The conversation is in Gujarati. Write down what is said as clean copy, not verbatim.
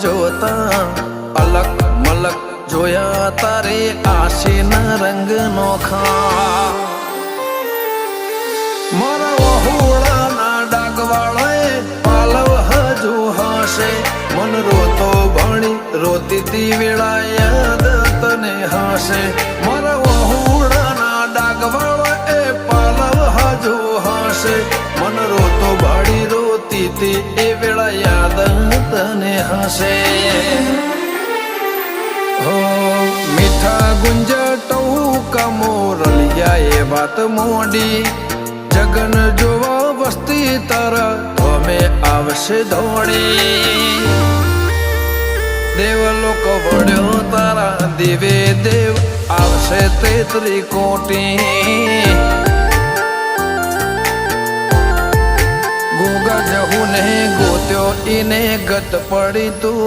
જોતા અલક મલક જોયા તારે આશીના રંગ નોખા મારા વહુડાના ડાગવાળાએ પાલવ હજુ હશે મન રોતો ભણી રોતી તી વેળા યાદ તને હશે મારા વહુડાના ડાગવાળાએ પાલવ હજુ હશે મન રોતો ભાડી રોતી તી એ વેળા યાદ તને હશે હો મીઠા ગુંજટો કમોરલિયા એ વાત મોડી જગન જોવા વસ્તી તારા અમે આવશે દોડી દેવલોક વળ્યો તારા દેવે દેવ આવશે તે ત્રિકોટી ગોગા જહુ ને ગોત્યો ઈને ગત પડી તું